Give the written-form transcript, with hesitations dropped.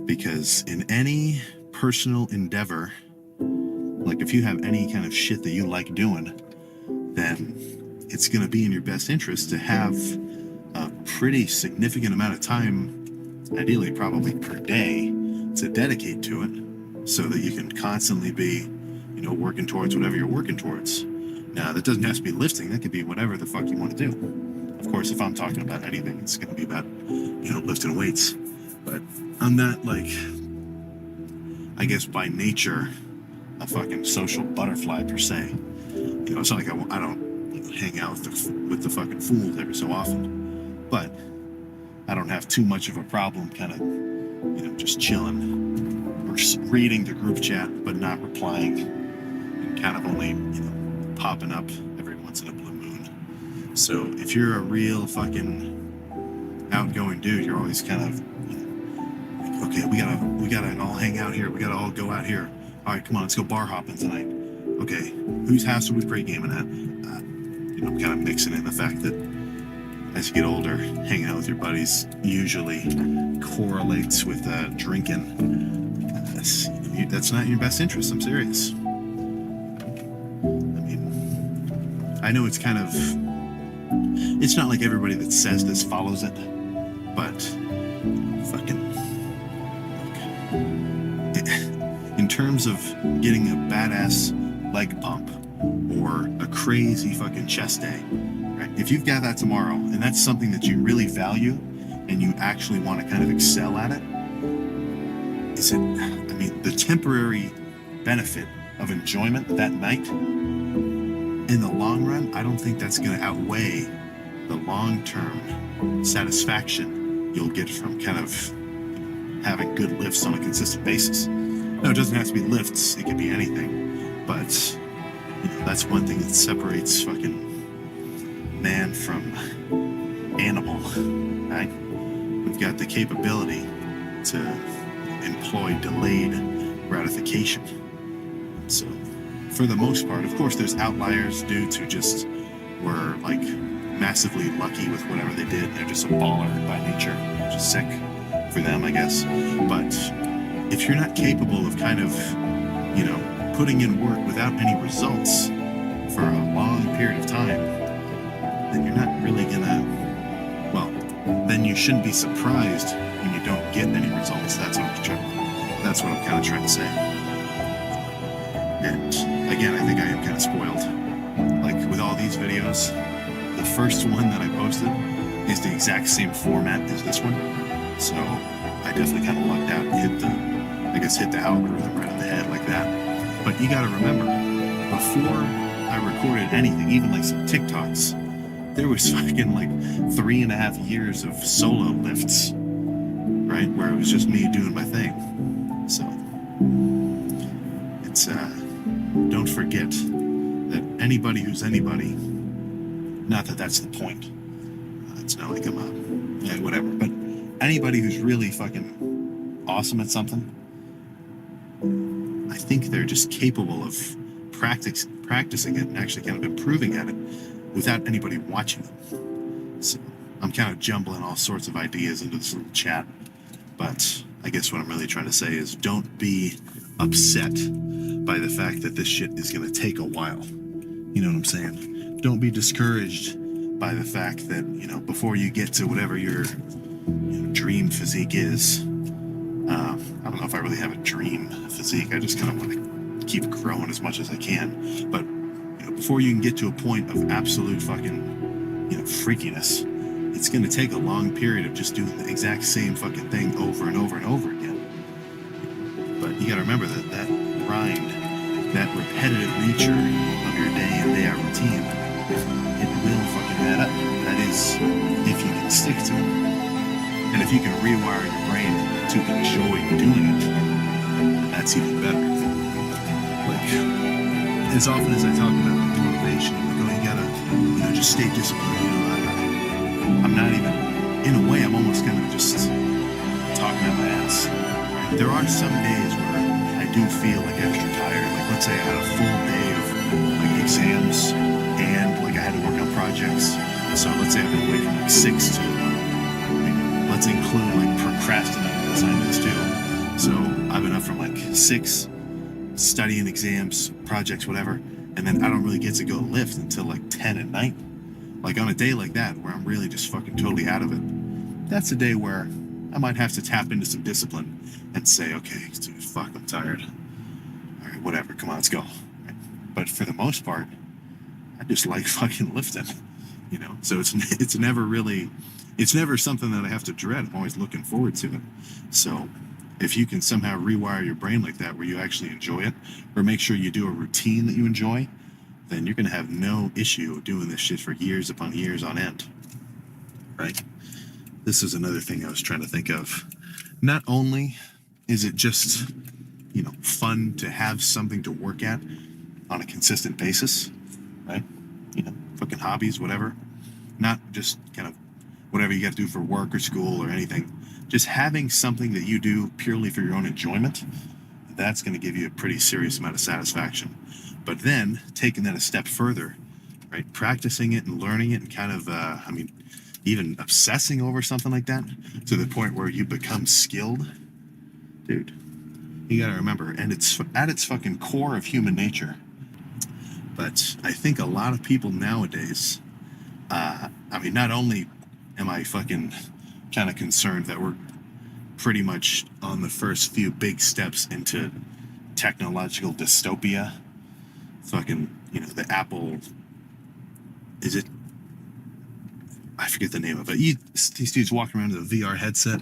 Because in any personal endeavor, like if you have any kind of shit that you like doing, then it's going to be in your best interest to have a pretty significant amount of time, ideally probably per day, to dedicate to it so that you can constantly be, working towards whatever you're working towards. Now, that doesn't have to be lifting. That could be whatever the fuck you want to do. Of course, if I'm talking about anything, it's going to be about, lifting weights. But I'm not, I guess by nature, a fucking social butterfly per se. It's not like I don't hang out with the fucking fools every so often. But I don't have too much of a problem kind of, just chilling or reading the group chat but not replying, and kind of only, popping up every once in a blue moon. So if you're a real fucking outgoing dude, you're always kind of, okay, we gotta all hang out here. We gotta all go out here. All right, come on, let's go bar hopping tonight. Okay, whose house are we pre-gaming at? Kind of mixing in the fact that as you get older, hanging out with your buddies usually correlates with drinking. That's not in your best interest. I'm serious. I know it's not like everybody that says this follows it, but fucking look. In terms of getting a badass leg pump or a crazy fucking chest day, right? If you've got that tomorrow and that's something that you really value and you actually want to kind of excel at it, the temporary benefit of enjoyment that night, in the long run, I don't think that's going to outweigh the long-term satisfaction you'll get from kind of having good lifts on a consistent basis. No, it doesn't have to be lifts. It could be anything. But that's one thing that separates fucking man from animal, right? We've got the capability to employ delayed gratification. So for the most part, of course, there's outliers, dudes who just were massively lucky with whatever they did. They're just a baller by nature, which is sick for them, I guess. But if you're not capable of kind of, putting in work without any results for a long period of time, then you're not really then you shouldn't be surprised when you don't get any results. That's what I'm kind of trying to say. And again, I think I am kind of spoiled. With all these videos, the first one that I posted is the exact same format as this one. So I definitely kind of lucked out and hit the algorithm right on the head like that. But you got to remember, before I recorded anything, even some TikToks, there was fucking 3.5 years of solo lifts, right? Where it was just me doing my thing. So it's, don't forget that anybody who's anybody, not that that's the point. It's not like I'm whatever, but anybody who's really fucking awesome at something, I think they're just capable of practicing it and actually kind of improving at it without anybody watching them. So I'm kind of jumbling all sorts of ideas into this little chat, but I guess what I'm really trying to say is don't be upset by the fact that this shit is going to take a while. You know what I'm saying? Don't be discouraged by the fact that, before you get to whatever your dream physique is. I don't know if I really have a dream physique. I just kind of want to keep growing as much as I can. But, before you can get to a point of absolute fucking, freakiness, it's going to take a long period of just doing the exact same fucking thing over and over and over again. But you got to remember that grind, that repetitive nature of your day in, day out routine, it will fucking add up. That is, if you can stick to it. And if you can rewire your brain to enjoy doing it, that's even better. As often as I talk about motivation, you gotta, just stay disciplined. I'm not even, in a way, I'm almost kind of just talking out my ass. There are some days where I do feel extra tired. Let's say I had a full day of exams and I had to work on projects. So let's say I've been awake from 6 to, let's include procrastinating assignments too. So I've been up from like 6, studying exams, projects, whatever, and then I don't really get to go lift until like 10 at night. Like on a day like that where I'm really just fucking totally out of it, that's a day where I might have to tap into some discipline and say, okay, dude, fuck, I'm tired. All right, whatever, come on, let's go. Right? But for the most part, I just like fucking lifting, you know? So it's never something that I have to dread. I'm always looking forward to it. So if you can somehow rewire your brain like that where you actually enjoy it, or make sure you do a routine that you enjoy, then you're going to have no issue doing this shit for years upon years on end. Right? This is another thing I was trying to think of. Not only is it just, you know, fun to have something to work at on a consistent basis, right? You know, fucking hobbies, whatever. Not just kind of whatever you got to do for work or school or anything. Just having something that you do purely for your own enjoyment, that's going to give you a pretty serious amount of satisfaction. But then taking that a step further, right? Practicing it and learning it and kind of, even obsessing over something like that to the point where you become skilled, dude, you got to remember, and it's at its fucking core of human nature. But I think a lot of people nowadays, not only am I fucking kind of concerned that we're pretty much on the first few big steps into technological dystopia, fucking, you know, the Apple, is it, I forget the name of it. These dudes walking around with a VR headset